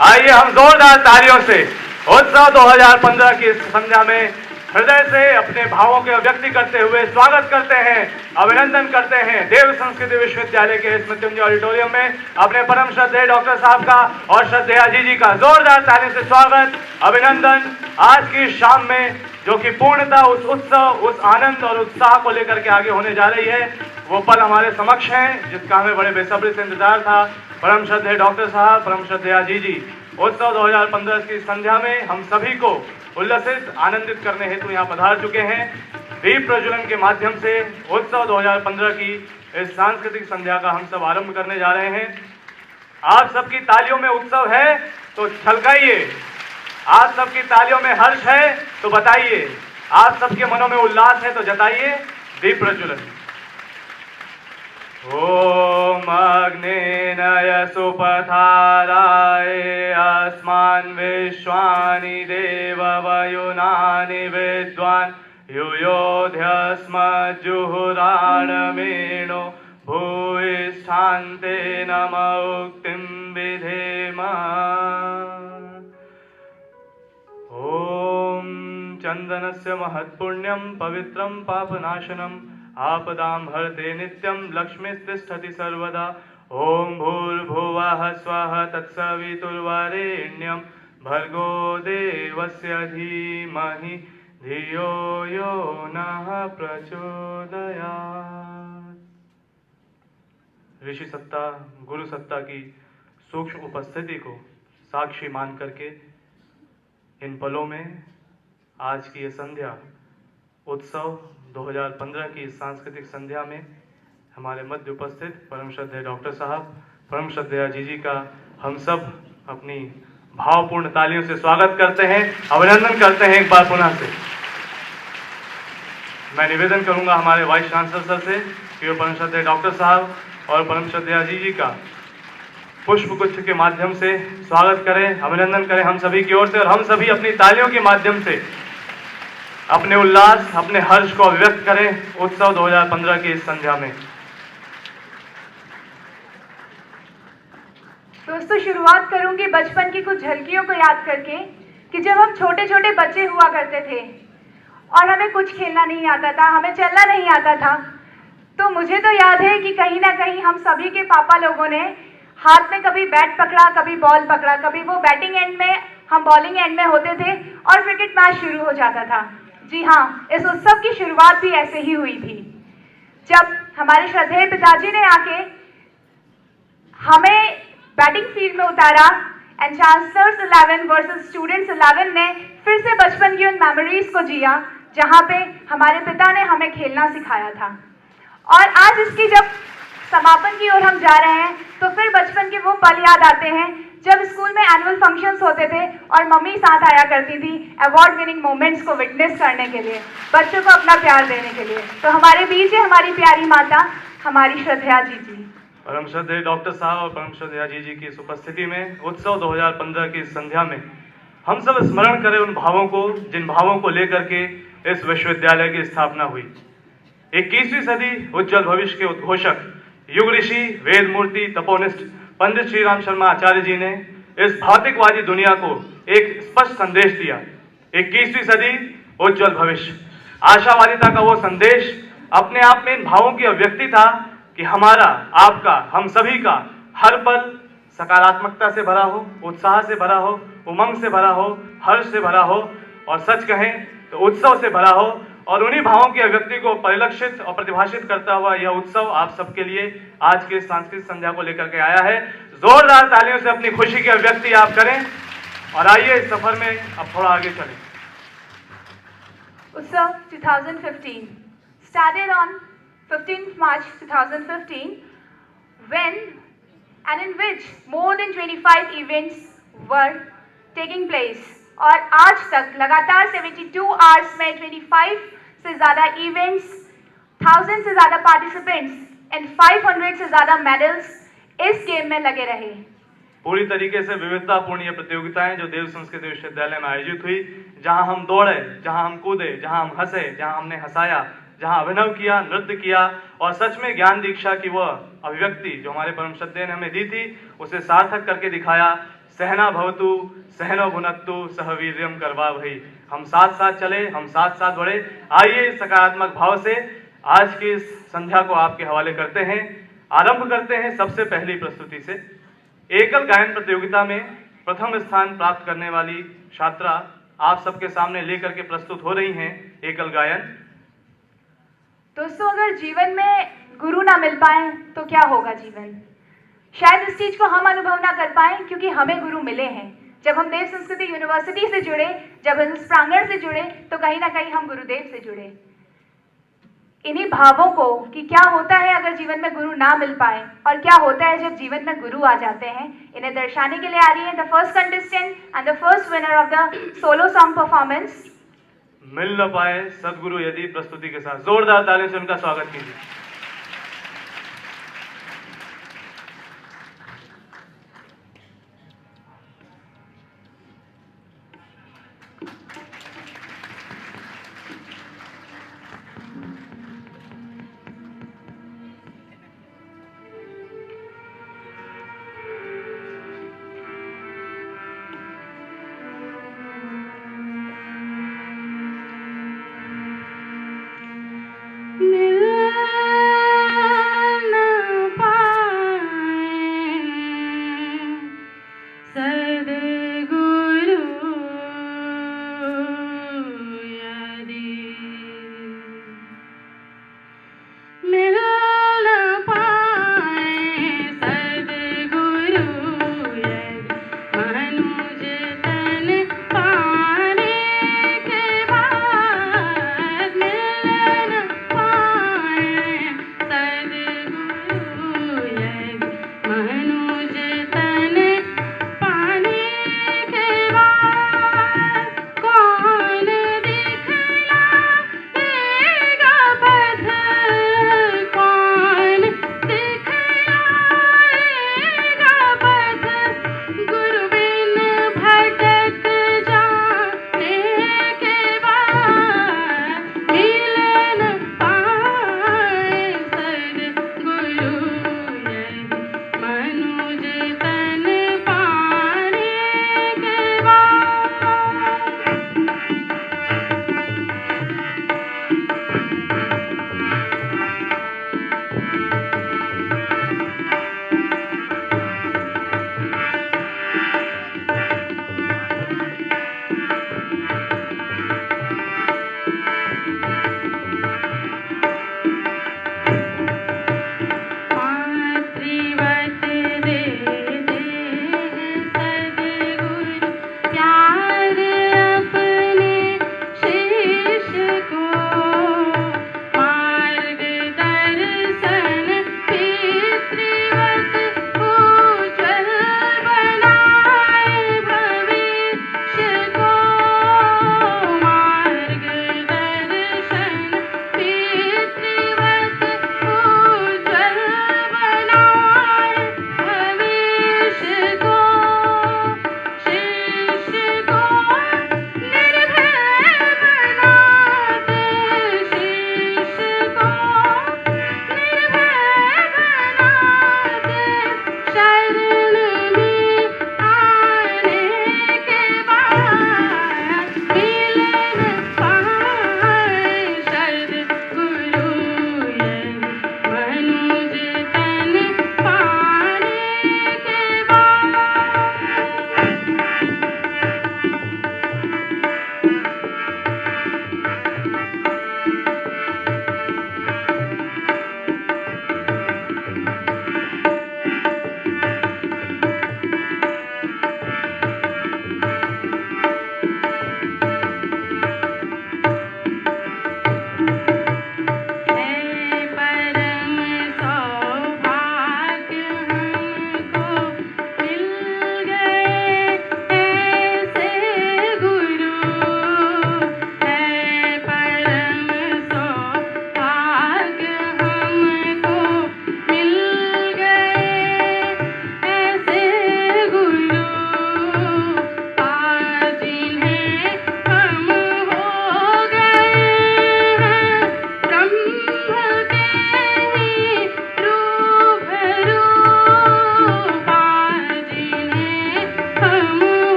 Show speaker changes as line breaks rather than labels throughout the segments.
आइए हम जोरदार तालियों से उत्सव 2015 की संध्या में हृदय से अपने भावों के अभिव्यक्ति करते हुए स्वागत करते हैं, अभिनंदन करते हैं देव संस्कृति विश्वविद्यालय के इस मृत्युंजय ऑडिटोरियम में अपने परम श्रद्धेय डॉक्टर साहब का और श्रद्धेय अजी जी का जोरदार ताली से स्वागत, अभिनंदन। आज की शाम में जो कि पूर्णतः उस उत्सव, उस आनंद और उत्साह को लेकर के आगे होने जा रही है, वो पल हमारे समक्ष हैं जिसका हमें बड़े बेसब्री से इंतजार था। परम श्रद्धेय डॉक्टर साहब, परम श्रद्धेय अजी जी, उत्सव 2015 की संध्या में हम सभी को उल्लसित आनंदित करने हेतु यहाँ पधार चुके हैं। दीप प्रज्वलन के माध्यम से उत्सव 2015 की इस सांस्कृतिक संध्या का हम सब आरंभ करने जा रहे हैं। आप सबकी तालियों में उत्सव है तो छलकाइए, आप सबकी तालियों में हर्ष है तो बताइए, आप सबके मनों में उल्लास है तो जताइए दीप प्रज्वलन। ओम अग्नेनय सुपथाराय अस्मान् विश्वानि देववयुनानि विद्वान् युयोध्यस्मज्जुहुराणमेणो भूयिष्ठान्ते नम उक्तिं विधेम। ओम चंदनस्य महत्पुण्यं पवित्रं पापनाशनम् आपदां हरते नित्यं लक्ष्मीस्तिष्ठति सर्वदा। ओम भूर्भुवः स्वः तत्सवितुर्वरेण्यं भर्गो देवस्य धीमहि धियो यो नः प्रचोदयात्। ऋषि सत्ता, गुरु सत्ता की सूक्ष्म उपस्थिति को साक्षी मान करके इन पलों में आज की ये संध्या उत्सव 2015 की सांस्कृतिक संध्या में हमारे मध्य उपस्थित परम श्रद्धेय डॉक्टर साहब, परम श्रद्धेय अजी जी का हम सब अपनी भावपूर्ण तालियों से स्वागत करते हैं, अभिनंदन करते हैं एक बार पुनः से। मैं निवेदन करूंगा हमारे वाइस चांसलर सर से कि वो परम श्रद्धेय डॉक्टर साहब और परम श्रद्धेय अजी जी का पुष्पगुच्छ के माध्यम से स्वागत करें, अभिनंदन करें हम सभी की ओर से, और हम सभी अपनी तालियों के माध्यम से अपने उल्लास, अपने हर्ष को अभिव्यक्त करें उत्सव 2015 की इस संध्या में।
दोस्तों, शुरुआत करूंगी बचपन की कुछ झलकियों को याद करके कि जब हम छोटे छोटे बच्चे हुआ करते थे और हमें कुछ खेलना नहीं आता था, हमें चलना नहीं आता था, तो मुझे तो याद है कि कहीं ना कहीं हम सभी के पापा लोगों ने हाथ में कभी बैट पकड़ा, कभी बॉल पकड़ा, कभी वो बैटिंग एंड में, हम बॉलिंग एंड में होते थे और क्रिकेट मैच शुरू हो जाता था। जी हाँ, इस उत्सव की शुरुआत भी ऐसे ही हुई थी जब हमारे श्रद्धेय पिताजी ने आके हमें बैटिंग फील्ड में उतारा एंड चांसलर्स 11 वर्सेस स्टूडेंट्स 11 ने फिर से बचपन की उन मेमोरीज को जिया जहाँ पे हमारे पिता ने हमें खेलना सिखाया था। और आज इसकी जब समापन की ओर हम जा रहे हैं तो फिर बचपन के वो पल याद आते हैं जब स्कूल में एनुअल फंक्शंस होते थे और मम्मी साथ आया करती थी अवार्ड विनिंग मोमेंट्स को विटनेस करने के लिए, बच्चों को अपना प्यार देने के लिए। तो हमारे बीच है हमारी प्यारी माता, हमारी श्रद्धेय जी जी।
परम श्रद्धेय डॉक्टर साहब और परम श्रद्धेय अजी जी की इस उपस्थिति में उत्सव 2015 की संध्या में हम सब स्मरण करें उन भावों को जिन भावों को लेकर के इस विश्वविद्यालय की स्थापना हुई। 21वीं सदी उज्जवल भविष्य के उद्घोषक युग ऋषि, वेद मूर्ति, तपोनिष्ठ पंडित श्री राम शर्मा आचार्य जी ने इस भौतिकवादी दुनिया को एक स्पष्ट संदेश दिया। 21वीं सदी उज्जवल भविष्य, आशावादिता का वो संदेश अपने आप में इन भावों की अभिव्यक्ति था कि हमारा, आपका, हम सभी का हर पल सकारात्मकता से भरा हो, उत्साह से भरा हो, उमंग से भरा हो, हर्ष से भरा हो, और सच कहें तो उत्सव से भरा हो। और उन्हीं भावों की अभिव्यक्ति को परिलक्षित और प्रतिभाषित करता हुआ यह उत्सव आप सबके लिए आज के सांस्कृतिक संध्या को लेकर के आया है। जोरदार तालियों से अपनी खुशी की अभिव्यक्ति आप करें और आइए इस सफर में अब थोड़ा आगे चलें।
उत्सव 2015 started on 15th March 2015 when and in which more than 25 events were taking place। और आज तक लगातार 72 आवर्स में 25 से ज़्यादा इवेंट्स, 1000 से ज़्यादा पार्टिसिपेंट्स एंड 500 से ज़्यादा मेडल्स इस गेम में लगे रहे।
पूरी तरीके से विविधतापूर्ण ये प्रतियोगिताएं जो देव संस्कृति विश्वविद्यालय में आयोजित हुई, जहां हम दौड़े, जहां हम कूदे, जहां हम हंसे, जहां हमने हंसाया, जहां अभिनव किया, नृत्य किया और सच में ज्ञान दीक्षा की वह अभिव्यक्ति जो हमारे परम श्रद्धेय ने हमें दी थी उसे सार्थक करके दिखाया। सहना भवतु सहनो भुनक्तु सह वीर्यम करवावहै। हम साथ साथ चले, हम साथ साथ बढ़े। आइए सकारात्मक भाव से आज की इस संध्या को आपके हवाले करते हैं। आरंभ करते हैं सबसे पहली प्रस्तुति से। एकल गायन प्रतियोगिता में प्रथम स्थान प्राप्त करने वाली छात्रा आप सबके सामने लेकर के प्रस्तुत हो रही हैं एकल गायन।
दोस्तों, अगर जीवन में गुरु ना मिल पाए तो क्या होगा जीवन? शायद इस चीज को हम अनुभव ना कर पाए क्योंकि हमें गुरु मिले हैं। जब हम देव संस्कृति यूनिवर्सिटी से जुड़े, जब हम इस प्रांगण से जुड़े, तो कहीं ना कहीं हम गुरुदेव से जुड़े। इन्हीं भावों को कि क्या होता है अगर जीवन में गुरु ना मिल पाए और क्या होता है जब जीवन में गुरु आ जाते हैं, इन्हें दर्शाने के लिए आ रही है the first contestant and the first winner of the solo song performance.
मिल न पाए सदगुरु यदि प्रस्तुति के साथ जोरदार तालियों से उनका स्वागत कीजिए।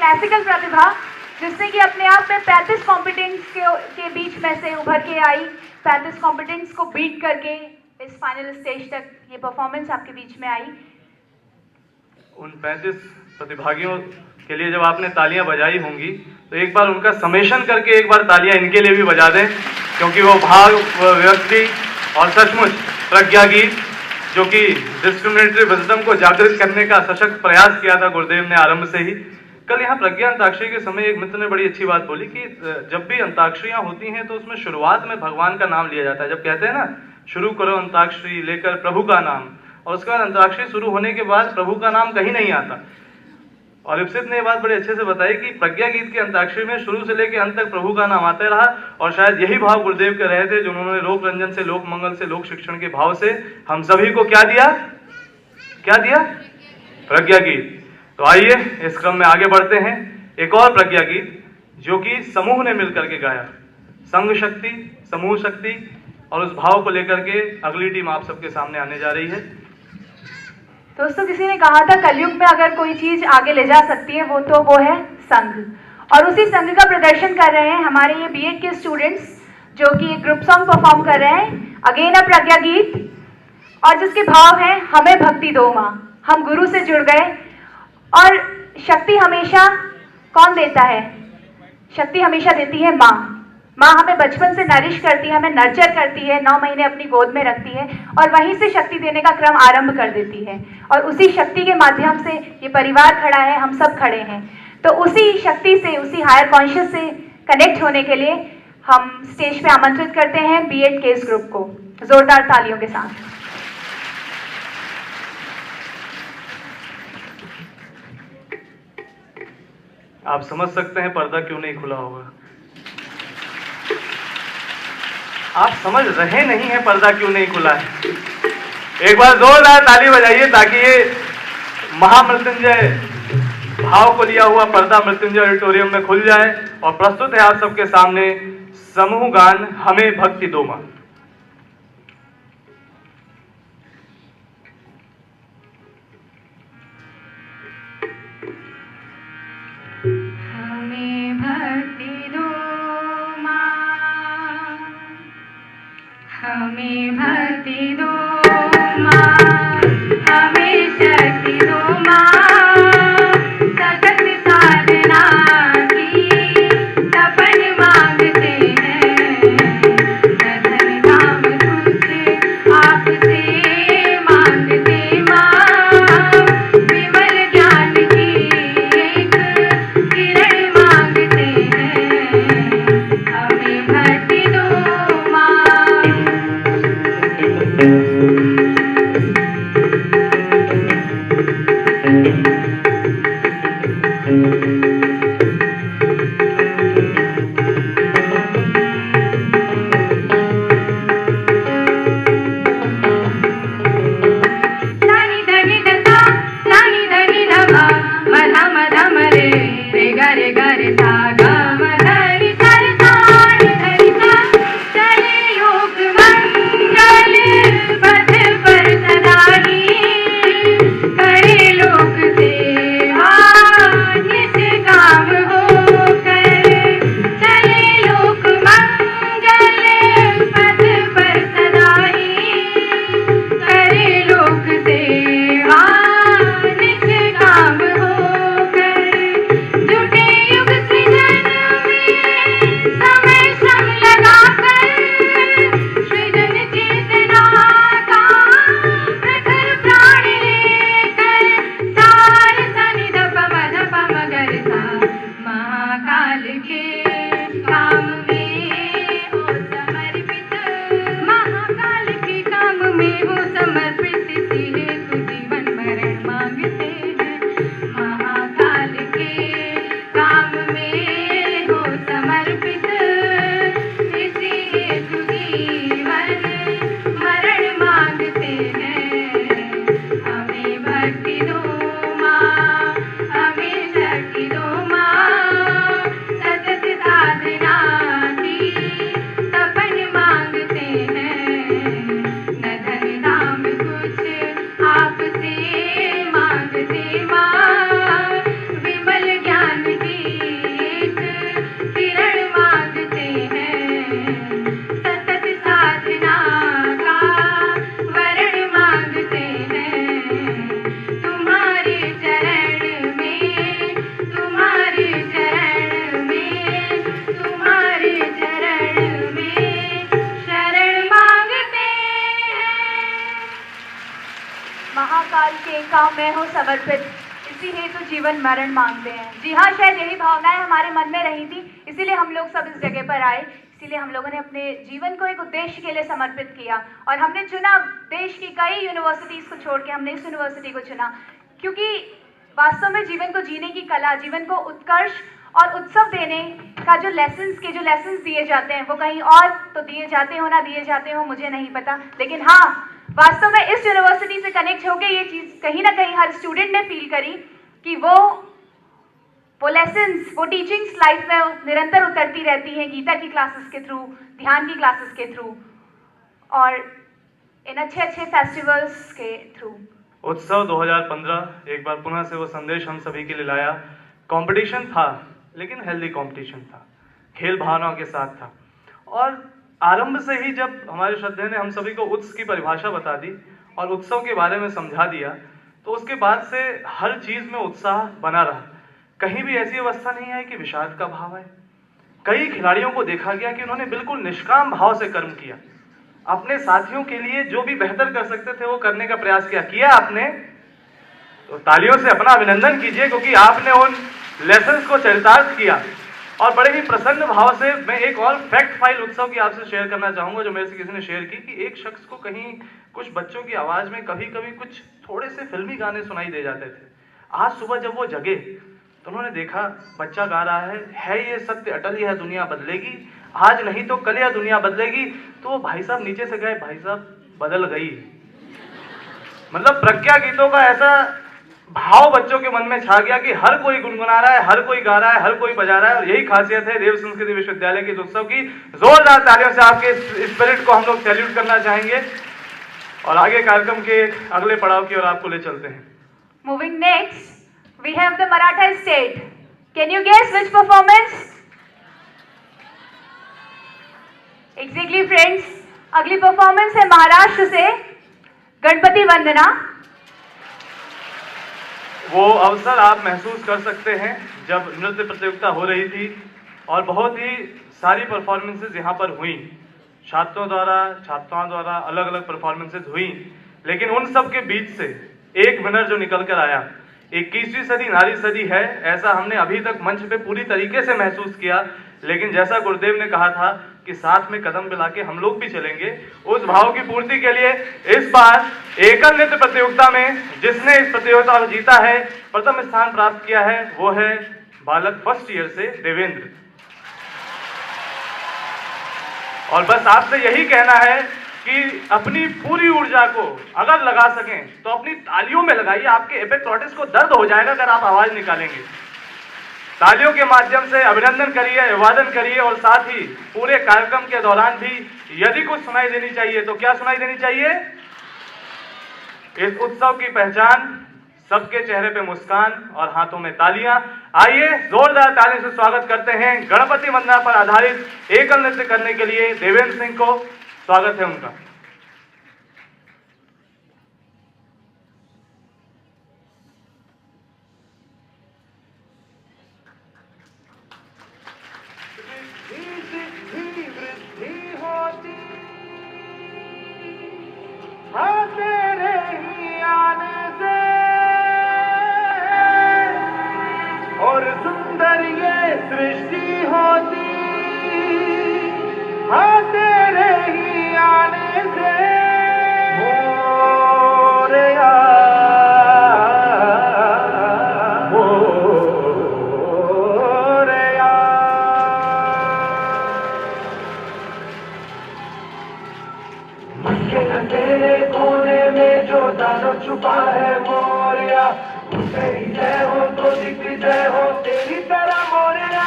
क्लासिकल प्रतिभा जिसने कि अपने आप में 35 कॉम्पिटेंट्स के बीच में से उभर के आई, 35 कॉम्पिटेंट्स को बीट करके इस फाइनल स्टेज तक ये परफॉर्मेंस आपके बीच में आई।
उन 35 प्रतिभागियों के लिए जब आपने तालियां बजाई होंगी तो एक बार उनका समेशन करके एक बार तालियां इनके लिए भी बजा दें, क्योंकि वो भाव व्यक्ति और सचमुच प्रज्ञा गीत जो कि डिस्क्रिमिनेटरी विजडम को जागृत करने का सशक्त प्रयास किया था गुरुदेव ने आरंभ से ही। कल यहाँ प्रज्ञा अंताक्षरी के समय एक मित्र ने बड़ी अच्छी बात बोली कि जब भी अंताक्षरियां होती हैं तो उसमें शुरुआत में भगवान का नाम लिया जाता है। जब कहते हैं ना शुरू करो अंताक्षरी लेकर प्रभु का नाम, और उसके बाद अंताक्षरी शुरू होने के बाद प्रभु का नाम कहीं नहीं आता। और इप्सित ने ये बात बड़े अच्छे से बताई कि प्रज्ञा गीत की अंताक्षरी में शुरू से लेकर अंत तक प्रभु का नाम आते रहा, और शायद यही भाव गुरुदेव के रहे थे, जिन्होंने लोक रंजन से, लोक मंगल से, लोक शिक्षण के भाव से हम सभी को क्या दिया, क्या दिया? प्रज्ञा गीत। तो आइए इस क्रम में आगे बढ़ते हैं। एक और प्रज्ञा गीत जो कि समूह ने मिलकर के गाया, संघ शक्ति, समूह शक्ति, और उस भाव को लेकर के अगली टीम आप सबके सामने आने जा रही है।
दोस्तों, किसी ने कहा था कलयुग में अगर कोई चीज आगे ले जा सकती है वो है संघ, और उसी संघ का प्रदर्शन कर रहे हैं हमारे ये बीएड के स्टूडेंट्स जो कि एक ग्रुप सॉन्ग परफॉर्म कर रहे हैं, अगेन अ प्रज्ञा गीत, और जिसके भाव हैं हमें भक्ति दो माँ, हम गुरु से जुड़ गए। और शक्ति हमेशा कौन देता है? शक्ति हमेशा देती है माँ। माँ हमें बचपन से नरिश करती है, हमें नर्चर करती है, 9 महीने अपनी गोद में रखती है और वहीं से शक्ति देने का क्रम आरंभ कर देती है, और उसी शक्ति के माध्यम से ये परिवार खड़ा है, हम सब खड़े हैं। तो उसी शक्ति से, उसी हायर कॉन्शियस से कनेक्ट होने के लिए हम स्टेज पे आमंत्रित करते हैं बीएड के इस ग्रुप को जोरदार तालियों के साथ।
आप समझ सकते हैं पर्दा क्यों नहीं खुला होगा। आप समझ रहे नहीं हैं पर्दा क्यों नहीं खुला है। एक बार जोरदार ताली बजाइए ताकि ये महामृत्युंजय भाव को लिया हुआ पर्दा मृत्युंजय ऑडिटोरियम में खुल जाए। और प्रस्तुत है आप सबके सामने समूह गान हमें भक्ति दो मां।
हमें भक्ति दो मां, हमें भक्ति दो मां, हमें शक्ति दो मां, सतत साधना की तपन मांगते हैं, सधन धाम कुछ आपसे मांगते मां, विमल ज्ञान की एक किरण मांगते हैं, हमें भक्ति दो मां। रे गरे सा गा म धरि सर ताड़ धरि सा चले योग मंगल के काम में हो समर्पित, इसी हेतु जीवन मरण मांगते हैं। जी हाँ, शायद यही भावनाएं हमारे मन में रही थी, इसीलिए हम लोग सब इस जगह पर आए। इसीलिए हम लोगों ने अपने जीवन को एक उद्देश्य के लिए समर्पित किया और हमने चुना, देश की कई यूनिवर्सिटीज़ को छोड़ के हमने इस यूनिवर्सिटी को चुना, क्योंकि वास्तव में जीवन को जीने की कला, जीवन को उत्कर्ष और उत्सव देने का जो लेसन्स दिए जाते हैं वो कहीं और तो दिए जाते हो ना दिए जाते हो मुझे नहीं पता, लेकिन हाँ, वास्तव में इस यूनिवर्सिटी से कनेक्ट होकर ये चीज़ कहीं ना कहीं हर स्टूडेंट ने फील करी कि वो लेसन्स, वो टीचिंग्स लाइफ में निरंतर उतरती रहती हैं, गीता की क्लासेस के थ्रू, ध्यान की क्लासेस के थ्रू और इन अच्छे फेस्टिवल्स के थ्रू।
उत्सव 2015 एक बार पुनः से वो संदेश हम सभी के लिए लाया। कंपटीशन था, लेकिन हेल्दी कंपटीशन था, खेल भावनाओं के साथ था। और आरंभ से ही जब हमारे श्रद्धेय ने हम सभी को उत्सव की परिभाषा बता दी और उत्सव के बारे में समझा दिया, तो उसके बाद से हर चीज़ में उत्साह बना रहा। कहीं भी ऐसी अवस्था नहीं है कि विषाद का भाव है। कई खिलाड़ियों को देखा गया कि उन्होंने बिल्कुल निष्काम भाव से कर्म किया, अपने साथियों के लिए जो भी बेहतर कर सकते थे वो करने का प्रयास किया आपने, तो तालियों से अपना अभिनंदन कीजिए, क्योंकि आपने उन लेसन्स को चरितार्थ किया। और बड़े ही प्रसन्न भाव से मैं एक और फैक्ट फाइल उत्सव की आपसे शेयर करना चाहूँगा, जो मेरे से किसी ने शेयर की, कि एक शख्स को कहीं कुछ बच्चों की आवाज़ में कभी कभी कुछ थोड़े से फिल्मी गाने सुनाई दे जाते थे। आज सुबह जब वो जगे तो उन्होंने देखा बच्चा गा रहा है ये सत्य अटल, यह दुनिया बदलेगी, आज नहीं तो कल यह दुनिया बदलेगी। तो वो भाई साहब नीचे से गए, भाई साहब बदल गई। मतलब प्रज्ञा गीतों का ऐसा भाव बच्चों के मन में छा गया कि हर कोई गुनगुना रहा है, हर कोई गा रहा है, हर कोई बजा रहा है। और यही खासियत है देव संस्कृति विश्वविद्यालय के उत्सव की। जोरदार तालियों से आपके स्पिरिट को हम लोग सैल्यूट करना चाहेंगे और आगे कार्यक्रम के अगले पड़ाव की ओर आपको ले चलते हैं।
Moving next, we have the Maratha state. Can you guess which performance? Exactly friends, अगली परफॉर्मेंस है महाराष्ट्र से गणपति वंदना।
वो अवसर आप महसूस कर सकते हैं जब नृत्य प्रतियोगिता हो रही थी और बहुत ही सारी परफॉर्मेंसेज यहाँ पर हुई, छात्रों द्वारा अलग अलग परफॉर्मेंसेज हुई। लेकिन उन सब के बीच से एक विनर जो निकल कर आया, 21वीं सदी नारी सदी है, ऐसा हमने अभी तक मंच पे पूरी तरीके से महसूस किया। लेकिन जैसा गुरुदेव ने कहा था कि साथ में कदम मिला के हम लोग भी चलेंगे, उस भाव की पूर्ति के लिए इस बार एकल नृत्य प्रतियोगिता में जिसने इस प्रतियोगिता को जीता है, प्रथम स्थान प्राप्त किया है, वो है बालक फर्स्ट ईयर से देवेंद्र। और बस आपसे यही कहना है कि अपनी पूरी ऊर्जा को अगर लगा सकें तो अपनी तालियों में लगाइए। आपके एपिग्लॉटिस को दर्द हो जाएगा अगर आप आवाज निकालेंगे। तालियों के माध्यम से अभिनंदन करिए, अभिवादन करिए और साथ ही पूरे कार्यक्रम के दौरान भी यदि कुछ सुनाई देनी चाहिए तो क्या सुनाई देनी चाहिए? इस उत्सव की पहचान सबके चेहरे पे मुस्कान और हाथों में तालियां। आइए जोरदार ताली से स्वागत करते हैं गणपति वंदना पर आधारित एकल नृत्य करने के लिए देवेंद्र सिंह को। स्वागत है उनका। तेरे ही आने से और सुंदर ये सृष्टि होती, हाँ तेरे ही आने से मोरया मोरया। मुझके अंधेरे कोने में जो दानव छुपा है मोरया, तेरी जय हो तो दिखती जय हो तेरी तरह मोरया।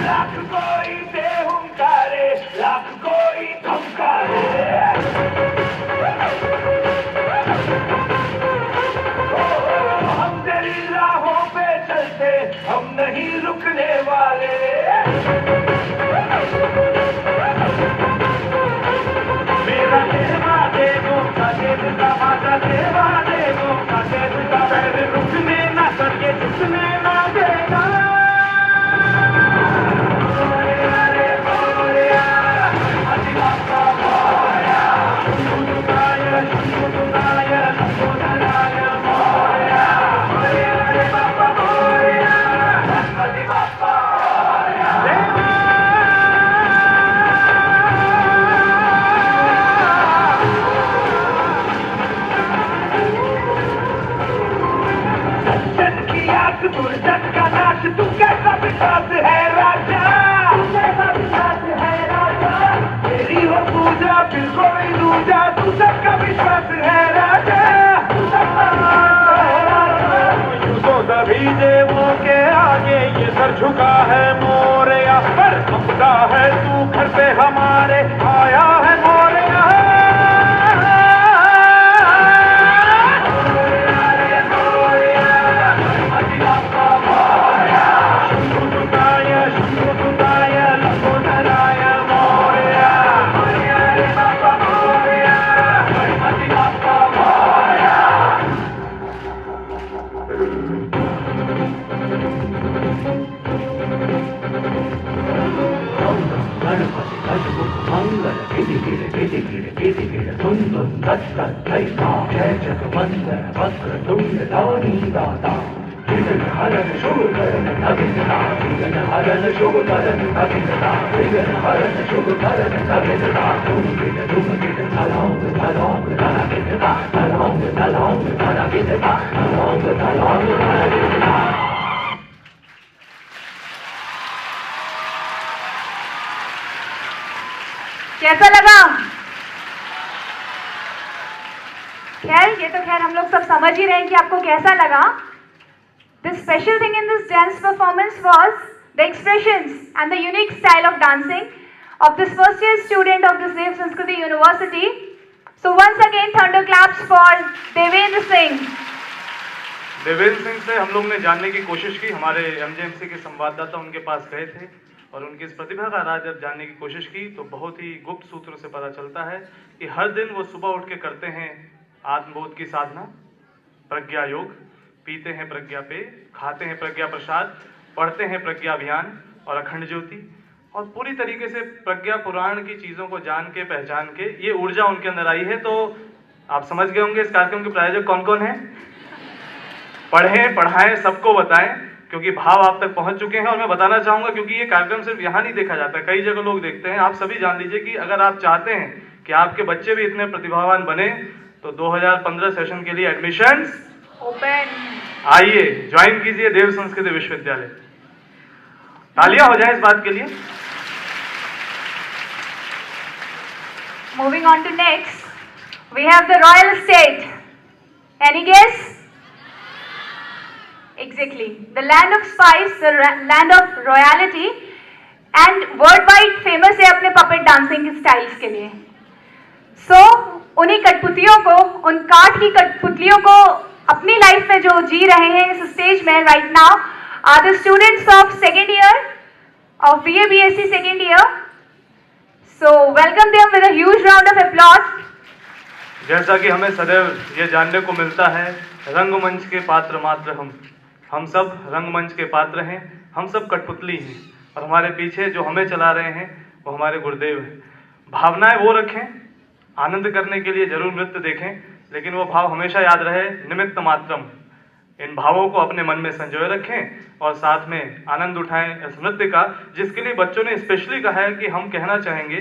लाख कोई दे हुंकारे, लाख कोई धमकारे, हम तेरी राहों पे चलते, हम नहीं रुकने वाले। मेरा देवा देवों का देव का माता देवा देवों फिर कोई दूजा, तू सबका विश्वास है राजा, यूं तो सभी देवों के आगे ये सर झुका है मोरया, पर ममता है तू घर पे हमारे आया है मोरया। जय जगवंदन वक्रतुंड लानी दाता, विघ्न हरन शुभ करन अभिनता, विघ्न हरन शुभ करन अभिनता, विघ्न हरन शुभ करन अभिनता, तुम गिन तलांग तलांग धरा गिनता, तलांग तलांग धरा गिनता, तलांग तलांग धरा गिनता।
कैसा लगा? खैर ये तो खैर हम लोग सब समझ ही रहे हैं कि आपको कैसा लगा। The special thing in this dance performance was the expressions and the unique style of dancing of this first year student of this Dev Sanskriti University. So once again thunder claps for Devendra Singh.
Devendra Singh से हम लोग ने जानने की कोशिश की, हमारे एमजेएमसी के संवाददाता उनके पास गए थे और उनकी इस प्रतिभा का राज जब जानने की कोशिश की तो बहुत ही गुप्त सूत्रों से पता चलता है कि हर दिन वो सुबह उठ के करते हैं आत्मबोध की साधना, प्रज्ञा योग, पीते हैं प्रज्ञा पे, खाते हैं प्रज्ञा प्रसाद, पढ़ते हैं प्रज्ञा अभियान और अखंड ज्योति, और पूरी तरीके से प्रज्ञा पुराण की चीज़ों को जान के पहचान के ये ऊर्जा उनके अंदर आई है। तो आप समझ गए होंगे इस कार्यक्रम के प्रायोजक कौन कौन हैं। पढ़ें, पढ़ाएं, सबको बताएं, क्योंकि भाव आप तक पहुंच चुके हैं। और मैं बताना चाहूँगा, क्योंकि ये कार्यक्रम सिर्फ यहाँ नहीं देखा जाता, कई जगह लोग देखते हैं। आप सभी जान लीजिए कि अगर आप चाहते हैं कि आपके बच्चे भी इतने प्रतिभावान बने तो 2015 सेशन के लिए एडमिशंस
ओपन।
आइए ज्वाइन कीजिए देव संस्कृति विश्वविद्यालय। तालियां हो जाए इस बात के लिए।
Moving on to next, we have the royal state. Any guess? Exactly, the land of spice, the land of royalty, and worldwide famous है अपने puppet dancing के styles के लिए। So उन्हीं कठपुतलियों को, उन काठ की कठपुतलियों को अपनी लाइफ में जो जी रहे हैं इस स्टेज में right now are the students of second year of BA BSc second year. So welcome them with a huge round of applause.
जैसा कि हमें सदैव ये जानने को मिलता है, रंगमंच के पात्र मात्र हम सब रंगमंच के पात्र हैं, हम सब कठपुतली हैं, और हमारे पीछे जो हमें चला रहे हैं वो हमारे गुरुदेव हैं। भावनाएं वो रखें, आनंद करने के लिए जरूर नृत्य देखें, लेकिन वो भाव हमेशा याद रहे निमित्त मात्रम। इन भावों को अपने मन में संजोए रखें और साथ में आनंद उठाएं इस नृत्य का, जिसके लिए बच्चों ने स्पेशली कहा है कि हम कहना चाहेंगे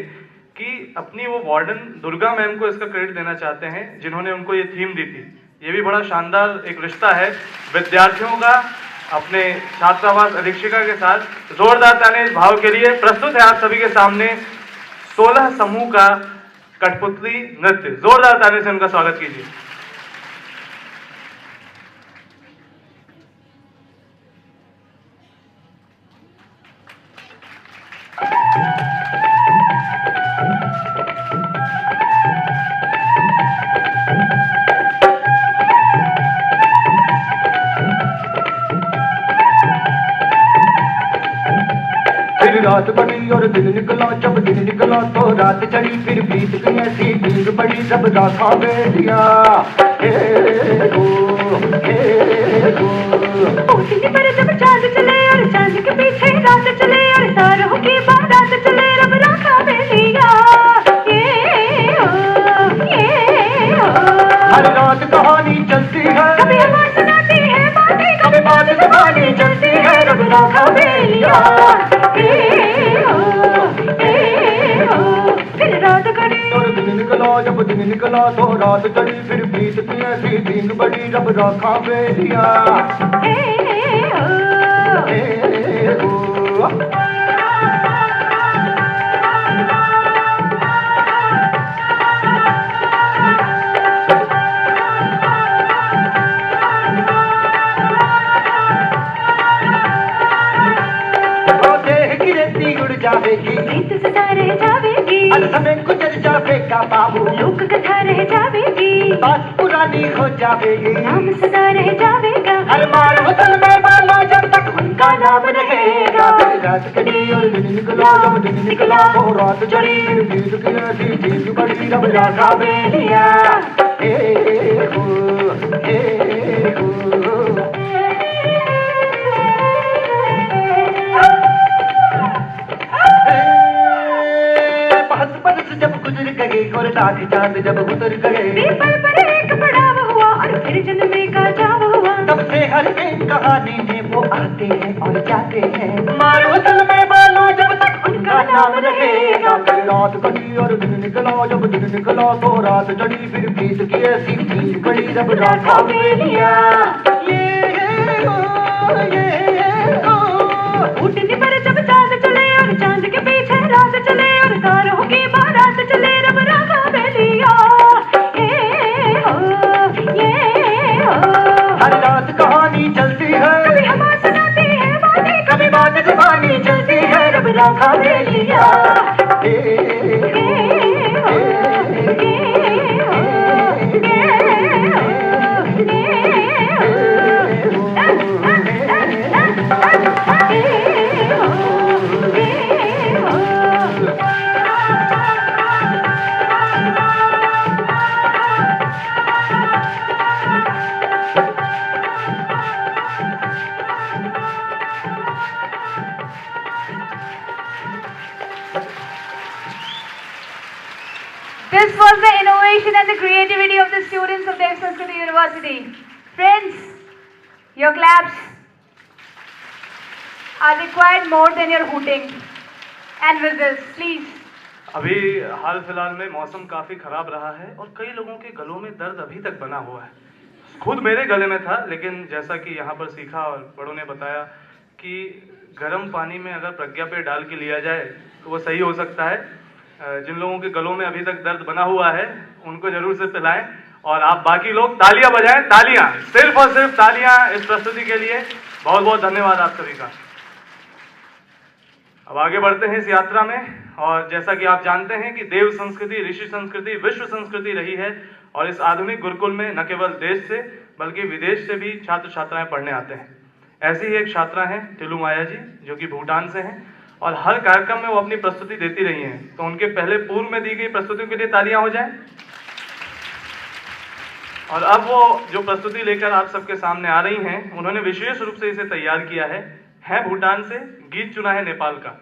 कि अपनी वो वार्डन दुर्गा मैम को इसका क्रेडिट देना चाहते हैं जिन्होंने उनको ये थीम दी थी। ये भी बड़ा शानदार एक रिश्ता है विद्यार्थियों का अपने छात्रावास अधीक्षिका के साथ। जोरदार ताने इस भाव के लिए। प्रस्तुत है आप सभी के सामने 16 समूह का कठपुतली नृत्य। जोरदार ताने से उनका स्वागत कीजिए।
रात बनी और दिन निकला, जब दिन निकला तो रात चढ़ी, फिर बीत गई ऐसी नींद बड़ी जब राखा बेलिया।
पर जब चांद चले और चांद के पीछे रात चले और तारों की बारात चले, रब राखा बेलिया।
हर रात कहानी चलती है,
कभी आवाज सुनाती है बातें,
कभी बात जबानी चलती है, रब राखा बेलिया।
फिर रात कड़ी
और दिन निकला, जब दिन निकला तो रात चढ़ी, फिर बीत गई ऐसी नींद बड़ी जब राखा बेलिया। जाएगा बाबू,
लोक कथा रह जावेगी,
बात पुरानी हो जावेगी,
नाम सदा रह जावेगा।
हर बार होटल में बालो जब तक उनका नाम रहेगा। फिर रात चढ़ी और दिन निकला, जब दिन निकला तो रात चढ़ी, फिर बीत की ऐसी चीज बड़ी रब राखा बेलिया। ए हो, ए हो। बरस बरस जब गुजर गए और रात चांद जब उतर गए,
पीपल पर एक पड़ाव हुआ और फिर जन्मे का जाव हुआ।
तब से हर एक कहानी में वो आते हैं और जाते हैं। मारूथल में बालो जब तक उनका नाम रहेगा। फिर रात कटी और दिन निकला, जब दिन निकला तो रात चढ़ी, फिर बीत की ऐसी चीज बड़ी रब राखा बेलिया। ये हो,
उठने पर जब चांद चले और चांद के पीछे रात चले, और तारों की बारात चले रब राखा बेलिया। ये हो, ये हो।
हर रात कहानी चलती है,
कभी हवा सुनाती है बातें,
कभी बात जुबानी चलती है रब राखा बेलिया।
This was the innovation and the creativity of the students of Dev Sanskriti University. Friends, your claps are required more than your hooting and whistles. Please.
अभी हाल फिलहाल में मौसम काफ़ी ख़राब रहा है और कई लोगों के गलों में दर्द अभी तक बना हुआ है। खुद मेरे गले में था, लेकिन जैसा कि यहाँ पर सीखा और बड़ों ने बताया कि गर्म पानी में अगर प्रज्ञा पे डाल के लिया जाए तो वो सही हो सकता है। जिन लोगों के गलों में अभी तक दर्द बना हुआ है उनको जरूर से पिलाएं, और आप बाकी लोग तालियां बजाएं, तालियां, सिर्फ और सिर्फ तालियां इस प्रस्तुति के लिए। बहुत बहुत धन्यवाद आप सभी का। अब आगे बढ़ते हैं इस यात्रा में, और जैसा कि आप जानते हैं कि देव संस्कृति, ऋषि संस्कृति विश्व संस्कृति रही है, और इस आधुनिक गुरुकुल में न केवल देश से बल्कि विदेश से भी छात्र छात्राएं पढ़ने आते हैं। ऐसी ही एक छात्रा हैं टिलू माया जी, जो कि भूटान से हैं, और हर कार्यक्रम में वो अपनी प्रस्तुति देती रही हैं। तो उनके पहले पूर्व में दी गई प्रस्तुतियों के लिए तालियां हो जाएं। और अब वो जो प्रस्तुति लेकर आप सबके सामने आ रही हैं, उन्होंने विशेष रूप से इसे तैयार किया है भूटान से, गीत चुना है नेपाल का,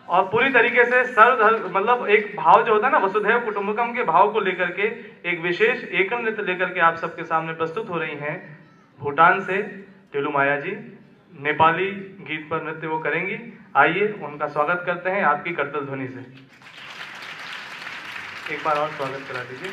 और पूरी तरीके से मतलब एक भाव जो होता है ना, वसुधैव कुटुंबकम के भाव को लेकर के एक विशेष एकल नृत्य लेकर के आप सबके सामने प्रस्तुत हो रही हैं भूटान से टिलू माया जी। नेपाली गीत पर नृत्य वो करेंगी। आइए उनका स्वागत करते हैं आपकी करतल ध्वनि से। एक बार और स्वागत करा दीजिए।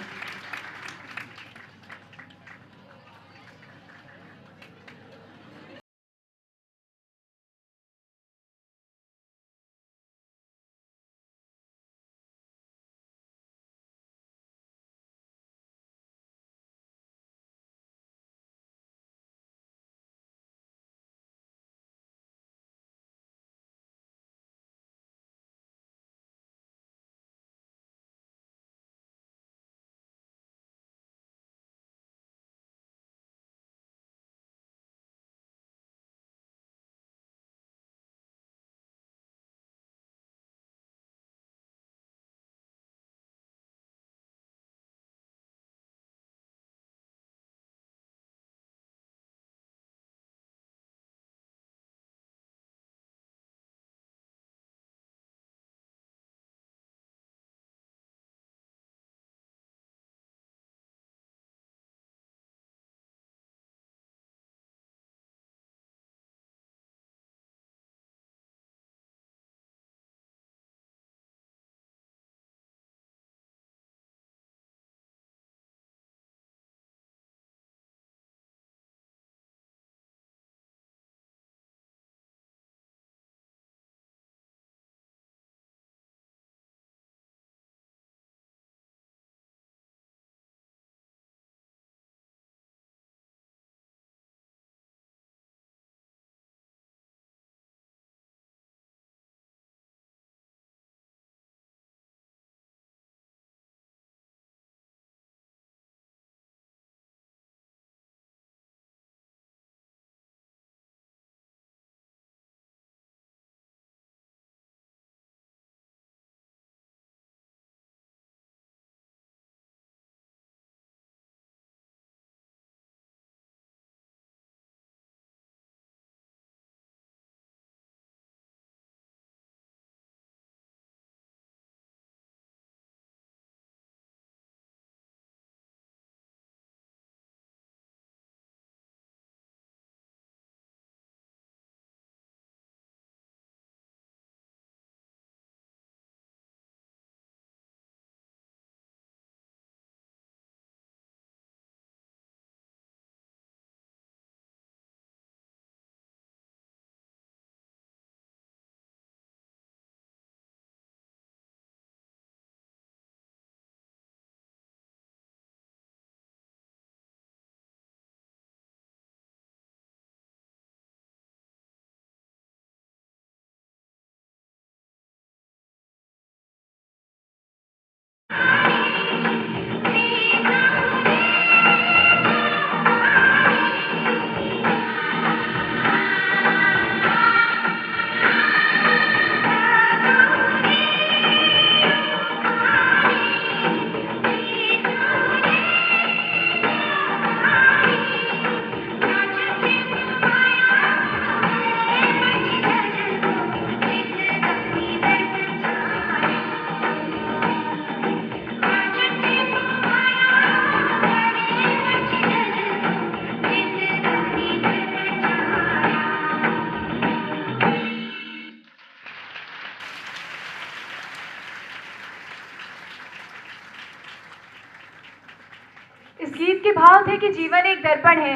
इस गीत के भाव थे कि जीवन एक दर्पण है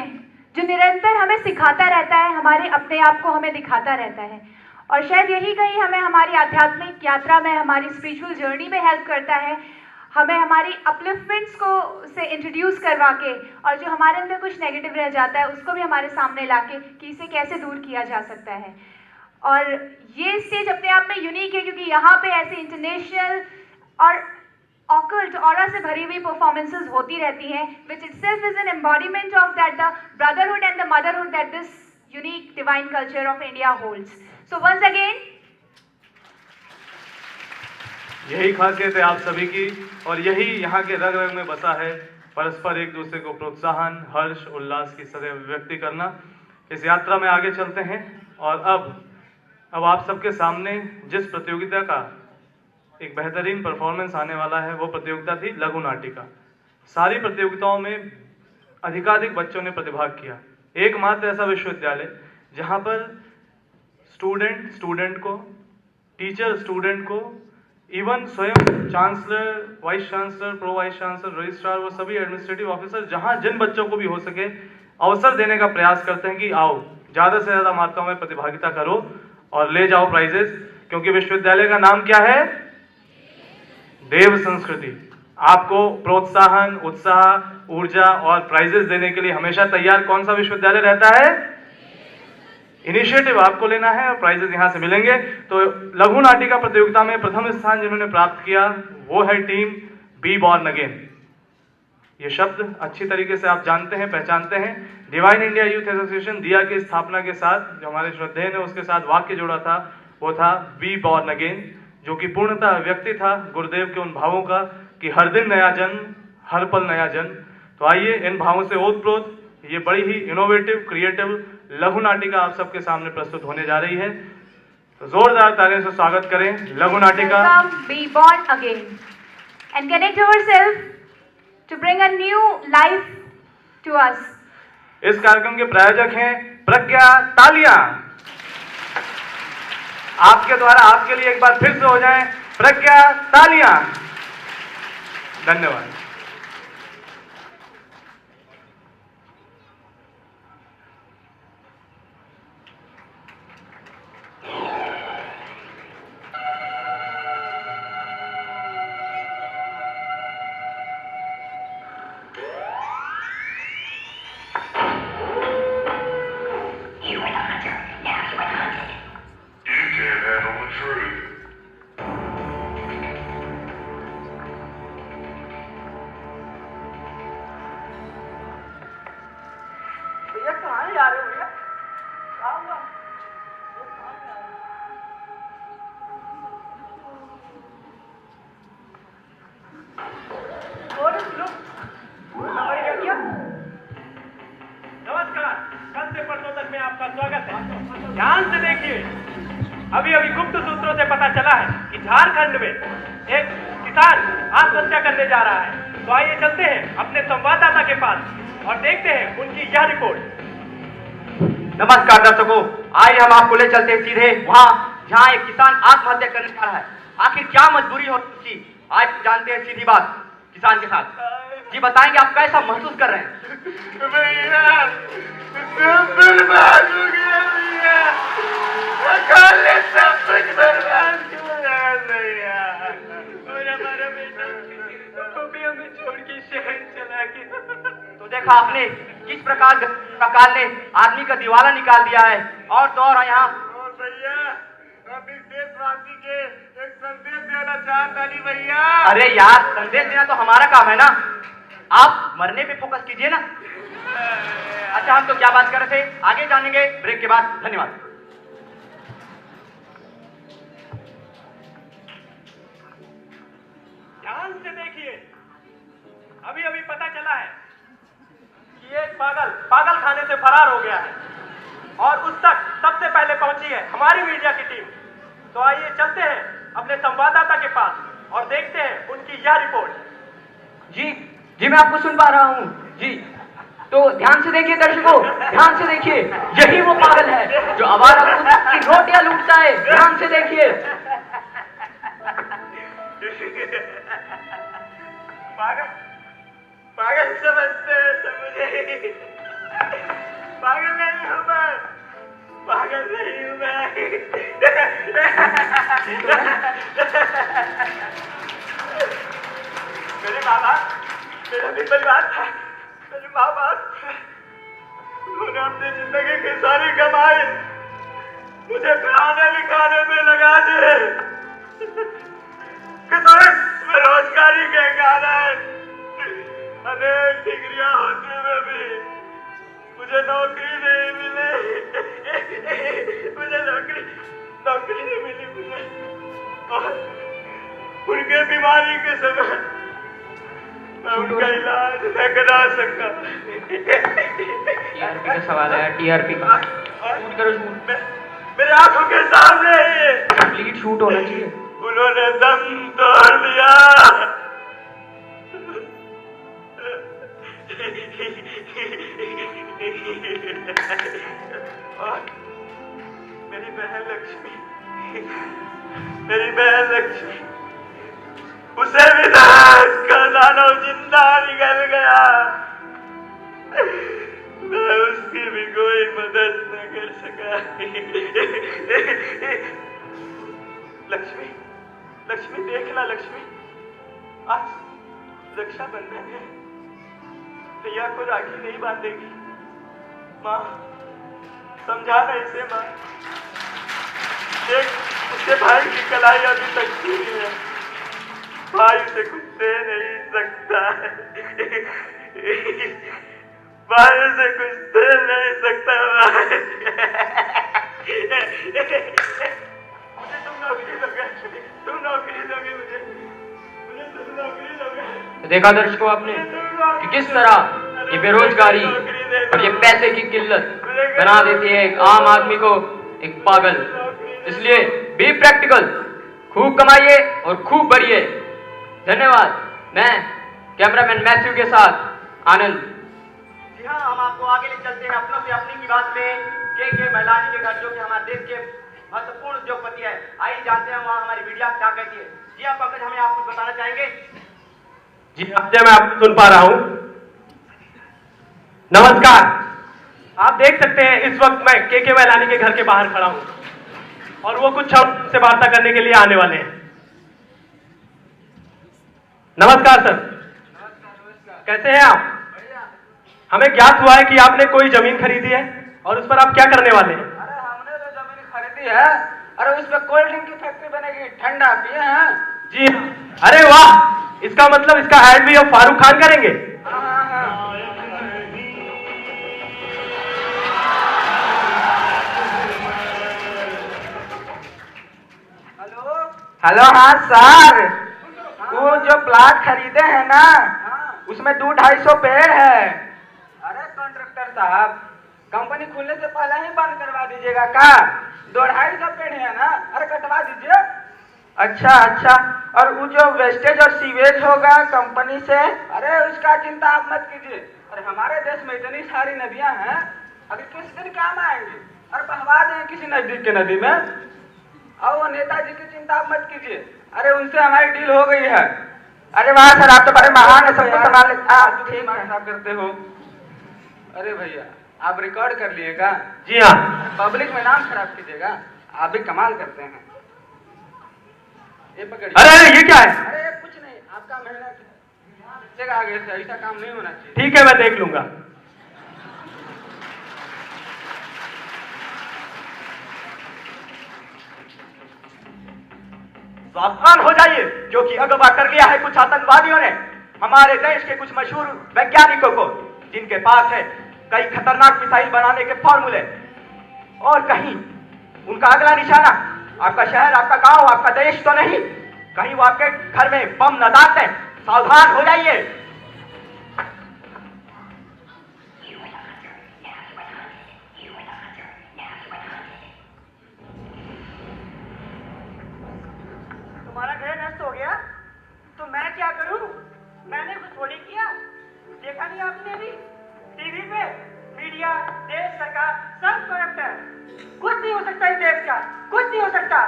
जो निरंतर हमें सिखाता रहता है, हमारे अपने आप को हमें दिखाता रहता है, और शायद यही कहीं हमें हमारी आध्यात्मिक यात्रा में, हमारी स्पिरिचुअल जर्नी में हेल्प करता है, हमें हमारी अपलिफ्टमेंट्स को से इंट्रोड्यूस करवा के, और जो हमारे अंदर कुछ नेगेटिव रह जाता है उसको भी हमारे सामने लाके कि इसे कैसे दूर किया जा सकता है। और ये स्टेज अपने आप में यूनिक है क्योंकि यहाँ पे ऐसे इंटरनेशनल और ऑकल्ट ऑरा से भरी हुई परफॉर्मेंसेस होती रहती हैं, which itself is an embodiment of that the brotherhood and the motherhood that this unique divine culture of India holds. So once again
यही खासियत है आप सभी की, और यही यहाँ के रग रग में बसा है, परस्पर एक दूसरे को प्रोत्साहन, हर्ष, उल्लास की सदैव व्यक्ति करना। इस यात्रा में आगे चलते हैं, और अब आप सबके सामने जिस प्रतियोगिता का एक बेहतरीन परफॉर्मेंस आने वाला है वो प्रतियोगिता थी लघु नाटिका। सारी प्रतियोगिताओं में अधिकाधिक बच्चों ने प्रतिभाग किया। एकमात्र ऐसा विश्वविद्यालय जहाँ पर स्टूडेंट को, टीचर स्टूडेंट को, इवन स्वयं chancellor, vice chancellor, pro vice chancellor, registrar, वो सभी एडमिनिस्ट्रेटिव ऑफिसर जहाँ जिन बच्चों को भी हो सके अवसर देने का प्रयास करते हैं कि आओ ज़्यादा से ज़्यादा मात्रा में प्रतिभागिता करो और ले जाओ प्राइजेस, क्योंकि विश्वविद्यालय का नाम क्या है? देव संस्कृति। आपको प्रोत्साहन, उत्साह, ऊर्जा और प्राइजेस देने के लिए हमेशा तैयार कौन सा विश्वविद्यालय रहता है? इनिशिएटिव आपको लेना है और प्राइजेस यहां से मिलेंगे। तो लघु नाटिका प्रतियोगिता में प्रथम स्थान जिन्होंने प्राप्त किया वो है टीम बी बॉर्न अगेन। ये शब्द अच्छी तरीके से आप जानते हैं, पहचानते हैं। डिवाइन इंडिया यूथ एसोसिएशन दिया की स्थापना के साथ जो हमारे श्रद्धेय ने उसके साथ वाक्य जोड़ा था वो था बी बॉर्न अगेन, जो कि पूर्णतः व्यक्ति था गुरुदेव के उन भावों का कि हर दिन नया जन्म, हर पल नया जन्म। तो आइए इन भावों से ओतप्रोत ये बड़ी ही इनोवेटिव, क्रिएटिव लघु नाटिका आप सबके सामने प्रस्तुत होने जा रही है। तो जोरदार तालियों से स्वागत करें लघु नाटिका
be born again and connect ourselves to bring a new life to us.
इस कार्यक्रम के प्रायोजक हैं प्रज्ञा। तालियां आपके द्वारा आपके लिए एक बार फिर से हो जाएं। प्रज्ञा, तालियां। धन्यवाद।
नमस्कार, कल से परसों तक में आपका स्वागत है। ध्यान से देखिए, अभी गुप्त सूत्रों से पता चला है कि झारखंड में एक किसान आत्महत्या करने जा रहा है। तो आइए चलते हैं अपने संवाददाता के पास और देखते हैं उनकी यह रिपोर्ट।
नमस्कार दर्शकों, आइए हम आपको ले चलते हैं सीधे वहाँ जहाँ एक किसान आत्महत्या करने जा रहा है। आखिर क्या मजबूरी हो उसकी, आज जानते हैं सीधी बात किसान के साथ। जी बताएंगे आप कैसा महसूस कर रहे हैं?
भैया सब बर्बाद हो गया भैया, अकाले सब कुछ बर्बाद हो गया भैया।
और हमारा बेटा वो भी हमें छोड़ के शहर चला गया।
तो देखा आपने किस प्रकार काल ने आदमी का दिवाला निकाल दिया है। और तो और यहाँ
और भैया हम इस देशवासी के एक संदेश देना चाहता नहीं भैया।
अरे यार, संदेश देना तो हमारा काम है ना, आप मरने पे फोकस कीजिए ना। अच्छा, हम तो क्या बात कर रहे थे, आगे जानेंगे ब्रेक के बाद। धन्यवाद।
ध्यान से देखिए, अभी पता चला है कि एक पागल खाने से फरार हो गया है और उस तक सबसे पहले पहुंची है हमारी मीडिया की टीम। तो आइए चलते हैं अपने संवाददाता के पास और देखते हैं उनकी यह रिपोर्ट।
जी मैं आपको सुन पा रहा हूँ जी। तो ध्यान से देखिए दर्शकों, ध्यान से देखिए, यही वो पागल है जो आवारा कुत्ते की रोटियां लूटता है। ध्यान से देखिए।
पागल समझते हैं सब मुझे। पागल नहीं हूँ मैं, पागल नहीं हूँ मैं। मेरे माँ बाप, मेरा भी परिवार था, मेरे माँ बाप उन्होंने अपनी जिंदगी की सारी कमाई मुझे पढ़ाने लिखाने में लगा दिए। बेरोजगारी के कारण अनेक डिग्रियां होने में भी मुझे नौकरी नहीं मिली। मुझे नौकरी नहीं मिली मुझे, और उनके बीमारी के समय मैं उनका इलाज न करा सका।
टीआरपी का सवाल है, टीआरपी का। शूट करो, शूट।
मेरे आंखों के सामने ही
कंप्लीट शूट होना चाहिए।
उन्होंने दम तोड़ दिया। और मेरी बहन लक्ष्मी, मेरी बहन लक्ष्मी, उसे भी का दानव जिंदा निकल गया। मैं उसकी भी कोई मदद न कर सका। लक्ष्मी, लक्ष्मी देखना लक्ष्मी, आज रक्षाबंधन है, भैया को राखी नहीं बांधेगी। माँ समझाना इसे माँ, देख उसके भाई की कलाई अभी तक पूरी है, भाई उसे कुछ दे नहीं सकता। भाई उसे कुछ दे नहीं सकता। मुझे तुम नौकरी दोगे, तुम नौकरी दोगे मुझे तुम नौकरी दोगे।
देखा दर्शकों आपने कि किस तरह ये बेरोजगारी और ये पैसे की किल्लत बना देती है एक आम आदमी को एक पागल। इसलिए बी प्रैक्टिकल, खूब कमाइए और खूब बढ़िए। धन्यवाद। मैं कैमरामैन मैथ्यू के साथ आनंद।
जी हाँ, हम आपको आगे ले चलते हैं अपनों से अपनी की बात में के मैलानी के घर, जो कि हमारे देश के महत्वपूर्ण उद्योगपति है। आइए जानते हैं वहाँ हमारी मीडिया क्या कहती है। जी हाँ पंकज, हमें आप कुछ बताना चाहेंगे?
जी अब मैं आपको सुन पा रहा हूं। नमस्कार, आप देख सकते हैं इस वक्त मैं के मैलानी के घर के बाहर खड़ा हूं और वो कुछ क्षण से वार्ता करने के लिए आने वाले हैं। नमस्कार सर। कैसे हैं आप? हमें ज्ञात हुआ है कि आपने कोई जमीन खरीदी है और उस पर आप क्या करने वाले हैं?
अरे हमने तो जमीन खरीदी है, अरे उस पर कोल्ड ड्रिंक की फैक्ट्री बनेगी, ठंडा पिए हैं।
जी अरे वाह, इसका मतलब इसका ऐड भी अब फारूक खान करेंगे।
हेलो, हाँ सर, वो जो प्लाट खरीदे हैं ना, उसमें 200-250 पेड़ है। अरे कॉन्ट्रैक्टर साहब, कंपनी खुलने से पहले ही बंद करवा दीजिएगा का? 200-250 पेड़ है ना, अरे कटवा दीजिए। अच्छा, और वो जो वेस्टेज और सीवेज होगा कंपनी से, अरे उसका चिंता आप मत कीजिए। अरे हमारे देश में इतनी सारी नदियां हैं, अभी किस दिन काम आएंगे, अरे बहवा दें किसी नजदीक के नदी में। और वो नेताजी की चिंता आप मत कीजिए, अरे उनसे हमारी डील हो गई है। अरे वाह सर, आप तो बड़े महान है, सबको संभाल लेते आप। ठीक साहब करते हो। अरे भैया, आप रिकॉर्ड कर लिएगा?
जी हाँ।
पब्लिक में नाम खराब कीजिएगा, आप भी कमाल करते हैं। ये पकड़िए।
अरे ये क्या है?
अरे कुछ नहीं, आपका मेहनत जगह आगे से ऐसा काम नहीं होना चाहिए।
ठीक है, मैं देख लूंगा।
सावधान हो जाइए, क्योंकि अगवा कर लिया है कुछ आतंकवादियों ने हमारे देश के कुछ मशहूर वैज्ञानिकों को, जिनके पास है कई खतरनाक मिसाइल बनाने के फॉर्मूले, और कहीं उनका अगला निशाना आपका शहर, आपका गांव, आपका देश तो नहीं, कहीं वो आपके घर में बम न डाल दें। सावधान हो जाइए।
तुम्हारा घर नष्ट हो गया तो मैं क्या करूं? मैंने कुछ थोड़ी किया, देखा नहीं आपने अभी टीवी पे मीडिया, देश, सरकार सब करप्ट है। कुछ नहीं हो सकता इस देश का, कुछ नहीं हो सकता।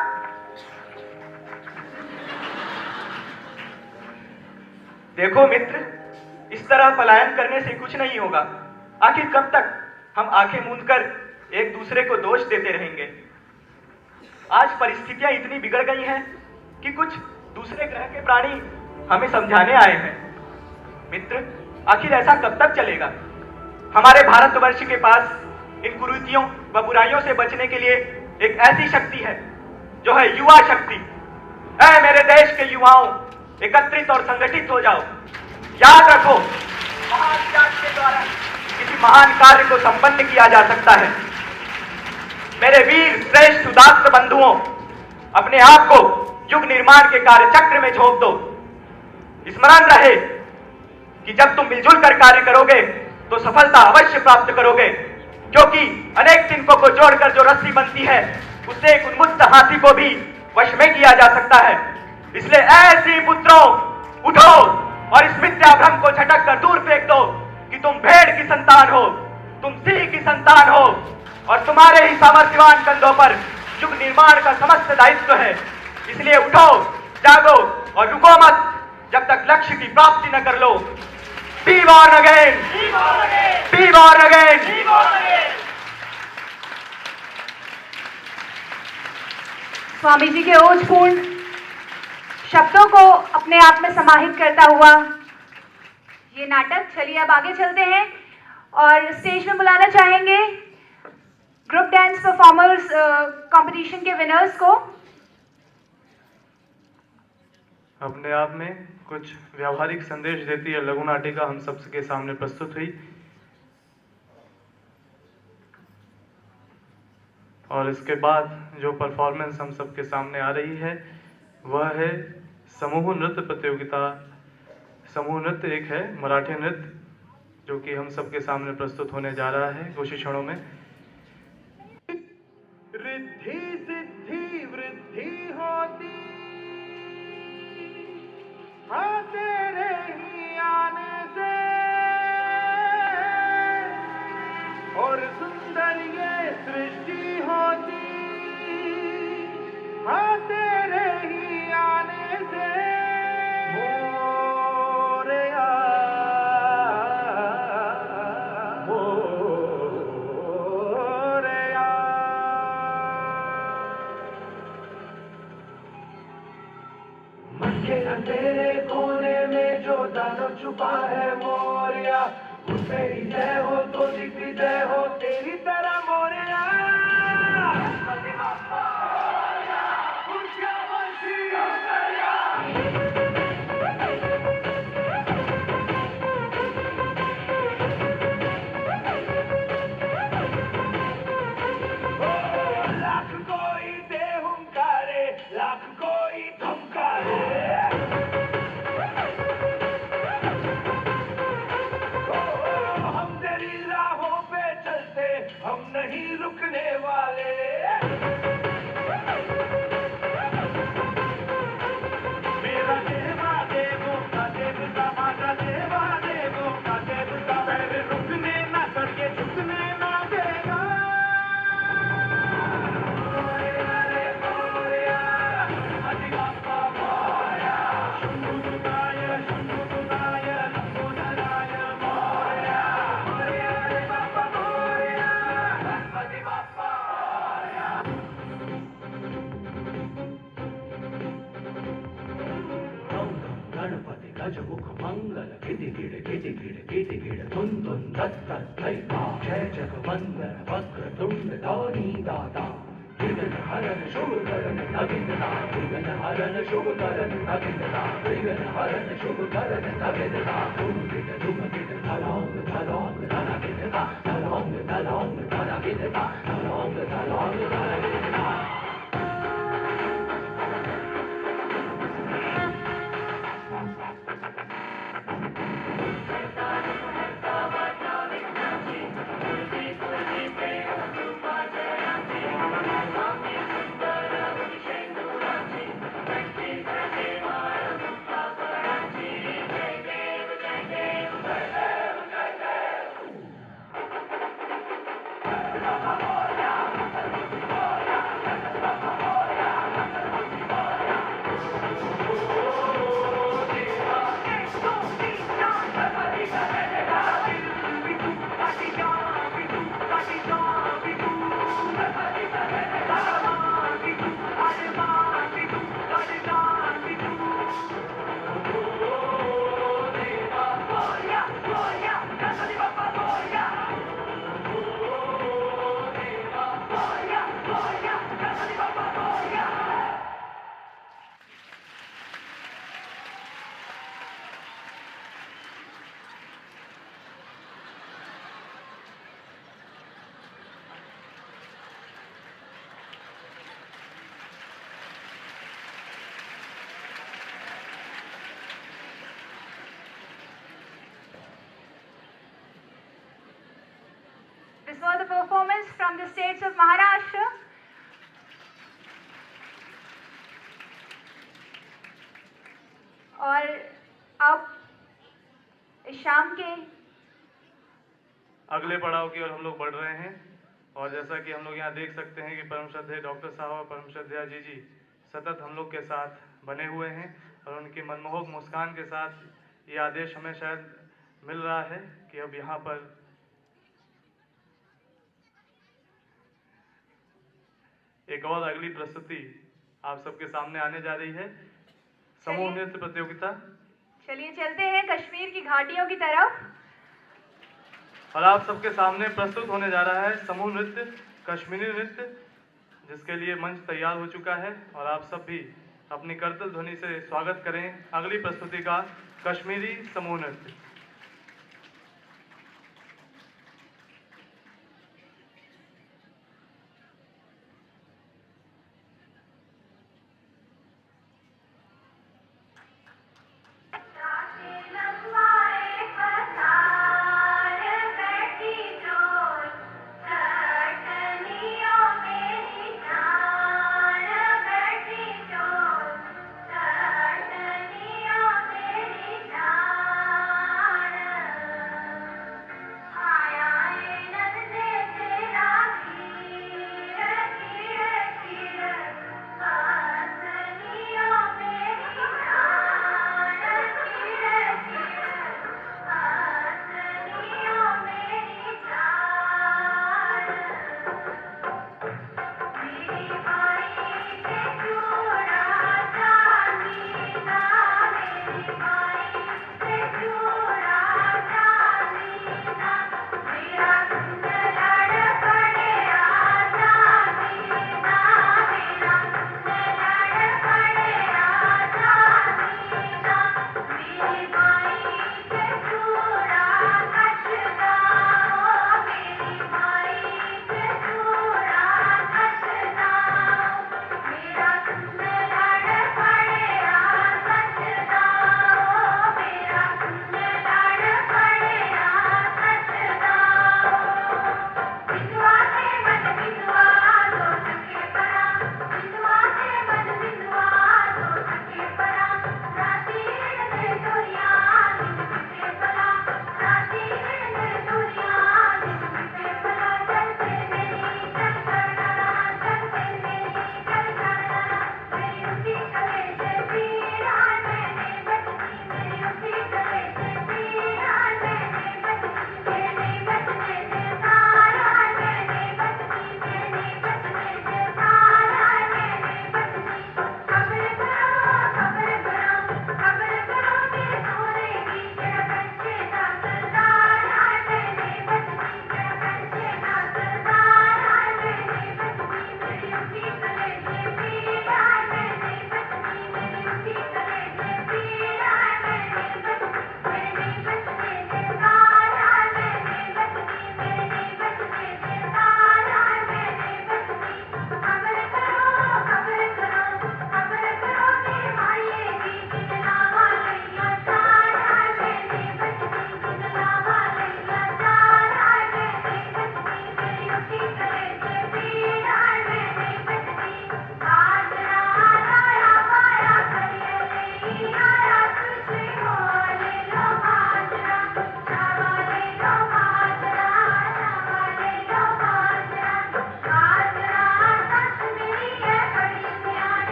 देखो मित्र,
इस तरह पलायन करने से कुछ नहीं होगा। आखिर कब तक हम आंखें मूंदकर एक दूसरे को दोष देते रहेंगे? आज परिस्थितियां इतनी बिगड़ गई हैं कि कुछ दूसरे ग्रह के प्राणी हमें समझाने आए हैं। मित्र, आखिर ऐसा कब तक चलेगा? हमारे भारतवर्ष के पास इन कुरीतियों व बुराइयों से बचने के लिए एक ऐसी शक्ति है जो है युवा शक्ति। ऐ मेरे देश के युवाओं, एकत्रित और संगठित हो जाओ। याद रखो, महान त्याग के द्वारा किसी महान कार्य को संपन्न किया जा सकता है। मेरे वीर श्रेष्ठ उदात्त बंधुओं, अपने आप को युग निर्माण के कार्य चक्र में झोंक दो। स्मरण रहे कि जब तुम मिलजुल कर कार्य करोगे तो सफलता अवश्य प्राप्त करोगे, क्योंकि अनेक तिनकों को जोड़कर जो रस्सी बनती है उससे एक उन्मुक्त हाथी को भी वश में किया जा सकता है। इसलिए ऐसी पुत्रों, उठो और इस मिथ्या भ्रम को झटक कर दूर फेंक दो कि तुम भेड़ की संतान हो, तुम सिंह की संतान हो और तुम्हारे ही सामर्थ्यवान कंधों पर युग निर्माण का समस्त दायित्व है। इसलिए उठो, जागो और रुको मत जब तक लक्ष्य की प्राप्ति न कर लो। Be born again! Be born again!
Swami ji के ओजपूर्ण शब्दों को अपने आप में समाहित करता हुआ ये नाटक, चलिए अब आगे चलते हैं और स्टेज में बुलाना चाहेंगे ग्रुप डांस परफॉर्मर्स कंपटीशन के विनर्स को।
अपने आप में कुछ व्यावहारिक संदेश देती है लघु नाटिका हम सबके सामने प्रस्तुत हुई और इसके बाद जो परफॉर्मेंस हम सबके सामने आ रही है वह है समूह नृत्य प्रतियोगिता। समूह नृत्य एक है मराठी नृत्य जो कि हम सबके सामने प्रस्तुत होने जा रहा है कुछ ही क्षणों में।
रिद्धि सिद्धि वृद्धि होती हाँ तेरे ही आने से, और सुंदर ये सृष्टि होती हाँ तेरे ही आने से। मोरया मोरया मन के अंधेरे कोने में जो दानव छुपा है मोरया, उसे ही जय हो तो दिग्विजय हो तेरी तरह मोरया। लाख कोई दे हुंकारे, लाख कोई धमकारे, हम तेरी राहों पे चलते, हम नहीं रुकने वाले। मेरा देवा देवों का देवता, माता देवा देवों का देवता, पैर रुकने ना करके झुकने ना देगा। गणपति गजमुख मंगल गिरि गिड़ गिरि गिड़ गिरि गिड़ धुन धुन दत्त दैता, जय जगवंदन वक्र तुंड गौरी दाता, विघ्न हरण शुभ करण नगिनता, विघ्न हरण शुभ करण नगिनता, विघ्न हरण शुभ करण नगिनता, धूम गिट धूम गिट धलोंग धलोंग धना गिनता, धलोंग धलोंग धना गिनता, धलोंग धलोंग धना गिनता।
This was the performance from the states of Maharashtra. और अब इस शाम के
अगले पड़ाव की ओर हम लोग बढ़ रहे हैं और जैसा कि हम लोग यहाँ देख सकते हैं कि परम श्रद्धेय डॉक्टर साहब और परम श्रद्धेया जी सतत हम लोग के साथ बने हुए हैं और उनकी मनमोहक मुस्कान के साथ ये आदेश हमें शायद मिल रहा है कि अब यहाँ पर एक और अगली प्रस्तुति आप सबके सामने आने जा रही है, समूह नृत्य प्रतियोगिता।
चलिए चलते हैं कश्मीर की घाटियों की तरफ।
और आप सबके सामने प्रस्तुत होने जा रहा है समूह नृत्य, कश्मीरी नृत्य, जिसके लिए मंच तैयार हो चुका है और आप सब भी अपनी करतल ध्वनि से स्वागत करें अगली प्रस्तुति का, कश्मीरी समूह नृत्य।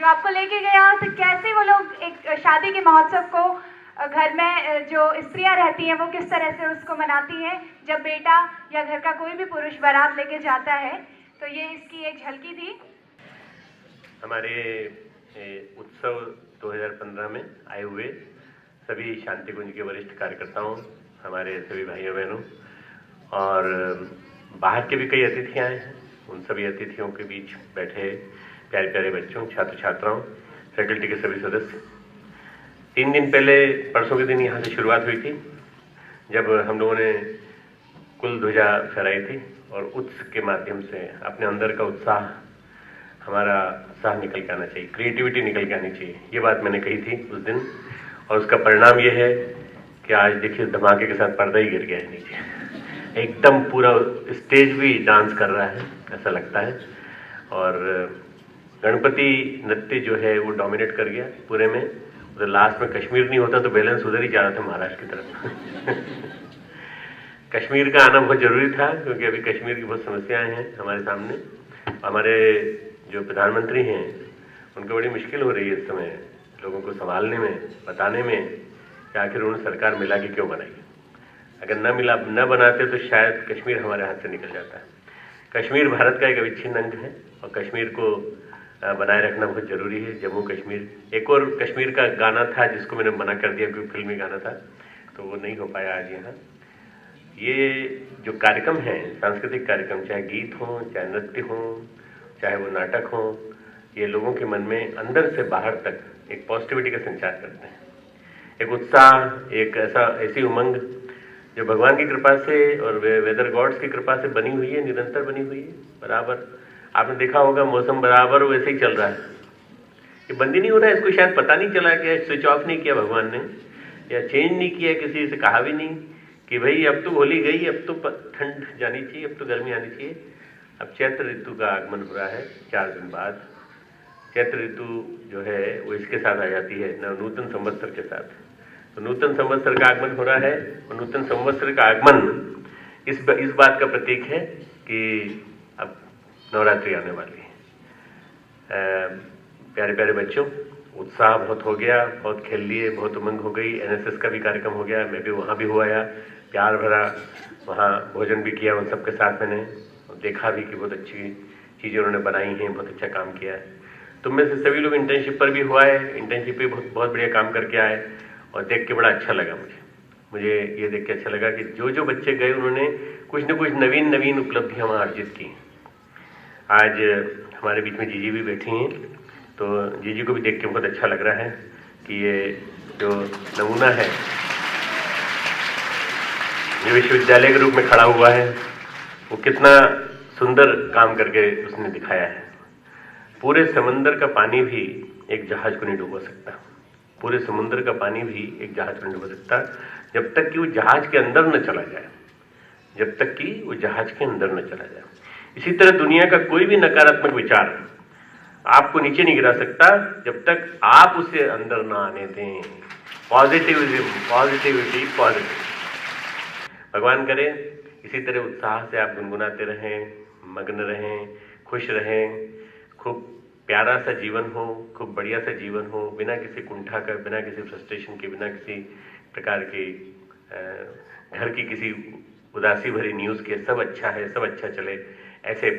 जो आपको लेके गया तो कैसे वो लोग एक शादी के महोत्सव को घर में जो स्त्रियां रहती हैं वो किस तरह से उसको मनाती हैं जब बेटा या घर का कोई भी पुरुष बारात लेके जाता है। तो ये इसकी एक झलकी थी।
हमारे उत्सव 2015 में आए हुए सभी शांति कुंज के वरिष्ठ कार्यकर्ताओं, हमारे सभी भाइयों बहनों और बाहर के भी कई अतिथि आए हैं, उन सभी अतिथियों के बीच बैठे प्यारे प्यारे बच्चों, छात्र छात्राओं, फैकल्टी के सभी सदस्य। 3 दिन पहले परसों के दिन यहाँ से शुरुआत हुई थी जब हम लोगों ने कुल ध्वजा फहराई थी और उत्सव के माध्यम से अपने अंदर का उत्साह, हमारा उत्साह निकल के आना चाहिए, क्रिएटिविटी निकल के आनी चाहिए, ये बात मैंने कही थी उस दिन। और उसका परिणाम ये है कि आज देखिए धमाके के साथ पर्दा ही गिर गया है नीचे, एकदम पूरा स्टेज भी डांस कर रहा है ऐसा लगता है। और गणपति नृत्य जो है वो डोमिनेट कर गया पूरे में। उधर लास्ट में कश्मीर नहीं होता तो बैलेंस उधर ही जा रहा था महाराष्ट्र की तरफ। कश्मीर का आना बहुत जरूरी था क्योंकि अभी कश्मीर की बहुत समस्याएं हैं हमारे सामने। हमारे जो प्रधानमंत्री हैं उनको बड़ी मुश्किल हो रही है इस समय लोगों को संभालने में, बताने में कि आखिर उन्होंने सरकार मिला के क्यों बनाई। अगर न बनाते तो शायद कश्मीर हमारे हाथ से निकल जाता है। कश्मीर भारत का एक अविच्छिन्न अंग है और कश्मीर को बनाए रखना बहुत जरूरी है। जम्मू कश्मीर, एक और कश्मीर का गाना था जिसको मैंने मना कर दिया क्योंकि फिल्मी गाना था तो वो नहीं हो पाया आज यहाँ। ये जो कार्यक्रम है, सांस्कृतिक कार्यक्रम, चाहे गीत हो, चाहे नृत्य हो, चाहे वो नाटक हो, ये लोगों के मन में अंदर से बाहर तक एक पॉजिटिविटी का संचार करते हैं, एक उत्साह, एक ऐसी उमंग जो भगवान की कृपा से और वेदर गॉड्स की कृपा से बनी हुई है, निरंतर बनी हुई है। बराबर आपने देखा होगा मौसम बराबर वैसे ही चल रहा है, ये बंद ही नहीं हो रहा है। इसको शायद पता नहीं चला कि स्विच ऑफ नहीं किया भगवान ने या चेंज नहीं किया, किसी से कहा भी नहीं कि भाई अब तो होली गई, अब तो ठंड जानी चाहिए, अब तो गर्मी आनी चाहिए। अब चैत्र ऋतु का आगमन हो रहा है 4 दिन बाद। चैत्र ऋतु जो है वो इसके साथ आ जाती है नूतन संवत्सर के साथ। तो नूतन संवत्सर का आगमन हो रहा है और नूतन संवत्सर का आगमन इस बात का प्रतीक है कि अब नवरात्रि आने वाली है। प्यारे प्यारे बच्चों, उत्साह बहुत हो गया, बहुत खेल लिए, बहुत उमंग हो गई। एनएसएस का भी कार्यक्रम हो गया, मैं भी वहाँ भी हुआ आया, प्यार भरा वहाँ भोजन भी किया उन सबके साथ। मैंने देखा भी कि बहुत अच्छी चीज़ें उन्होंने बनाई हैं, बहुत अच्छा काम किया है। तुम में से सभी लोग इंटर्नशिप पर भी हुआ है, इंटर्नशिप पे बहुत बढ़िया काम करके आए और देख के बड़ा अच्छा लगा मुझे ये देख के अच्छा लगा कि जो बच्चे गए उन्होंने कुछ न कुछ नवीन उपलब्धियाँ वहाँ अर्जित की। आज हमारे बीच में जीजी भी बैठी हैं, तो जीजी को भी देख के बहुत अच्छा लग रहा है कि ये जो नमूना है जो विश्वविद्यालय के रूप में खड़ा हुआ है वो कितना सुंदर काम करके उसने दिखाया है। पूरे समंदर का पानी भी एक जहाज को नहीं डुबो सकता, पूरे समुद्र का पानी भी एक जहाज को नहीं डुबो सकता जब तक कि वो जहाज के अंदर न चला जाए, जब तक कि वो जहाज के अंदर न चला जाए। इसी तरह दुनिया का कोई भी नकारात्मक विचार आपको नीचे नहीं गिरा सकता जब तक आप उसे अंदर ना आने दें। पॉजिटिविटी। भगवान करे इसी तरह उत्साह से आप गुनगुनाते रहें, मग्न रहें, खुश रहें, खूब प्यारा सा जीवन हो, खूब बढ़िया सा जीवन हो, बिना किसी कुंठा का, बिना किसी फ्रस्ट्रेशन के, बिना किसी प्रकार की घर की किसी उदासी भरी न्यूज़ के। सब अच्छा है, सब अच्छा चले, ऐसे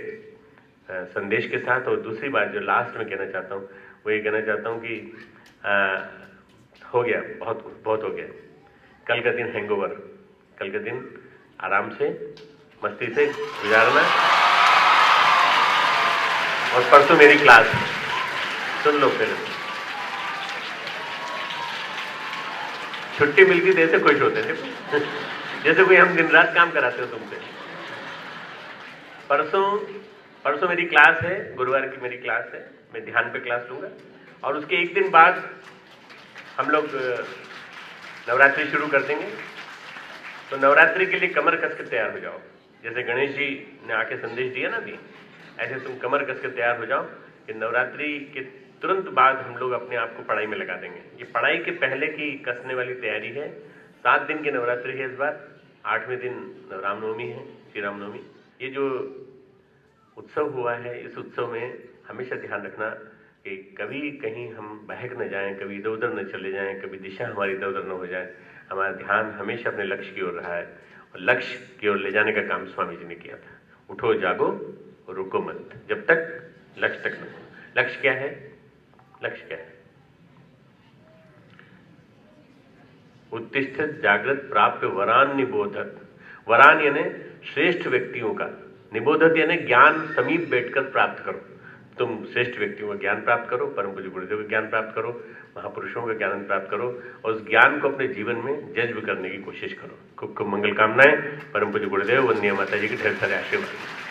संदेश के साथ। और दूसरी बात जो लास्ट में कहना चाहता हूँ वो ये कहना चाहता हूँ कि हो गया, बहुत हो गया। कल का दिन हैंगओवर, कल का दिन आराम से मस्ती से गुजारना। और परसों मेरी क्लास है, सुन लो फिर। छुट्टी मिलती तो ऐसे खुश होते थे जैसे कोई हम दिन रात काम कराते हो तुमसे। परसों मेरी क्लास है, गुरुवार की मेरी क्लास है, मैं ध्यान पे क्लास लूँगा। और उसके एक दिन बाद हम लोग नवरात्रि शुरू कर देंगे। तो नवरात्रि के लिए कमर कस के तैयार हो जाओ। जैसे गणेश जी ने आके संदेश दिया ना अभी, ऐसे तुम कमर कस के तैयार हो जाओ कि नवरात्रि के तुरंत बाद हम लोग अपने आप को पढ़ाई में लगा देंगे। ये पढ़ाई के पहले की कसने वाली तैयारी है। 7 दिन की नवरात्रि है इस बार। 8वें दिन रामनवमी है, श्री रामनवमी। ये जो उत्सव हुआ है, इस उत्सव में हमेशा ध्यान रखना कि कभी कहीं हम बहक न जाएं, कभी इधर उधर न चले जाएं, कभी दिशा हमारी इधर उधर न हो जाए। हमारा ध्यान हमेशा अपने लक्ष्य की ओर रहा है और लक्ष्य की ओर ले जाने का काम स्वामी जी ने किया था। उठो जागो रुको मत, जब तक लक्ष्य तक न हो। लक्ष्य क्या है? लक्ष्य क्या है? उत्तिष्ठत जागृत प्राप्त वरान निबोधत। वरान यानी श्रेष्ठ व्यक्तियों का, निबोधत यानी ज्ञान समीप बैठकर प्राप्त करो। तुम श्रेष्ठ व्यक्तियों का ज्ञान प्राप्त करो, परम पूज्य गुरुदेव का ज्ञान प्राप्त करो, महापुरुषों का ज्ञान प्राप्त करो और उस ज्ञान को अपने जीवन में जज्ब करने की कोशिश करो। खूब खूब मंगल कामनाएं। परम पूज्य गुरुदेव, वंदनीय माता जी के ढेर सारे आशीर्वाद।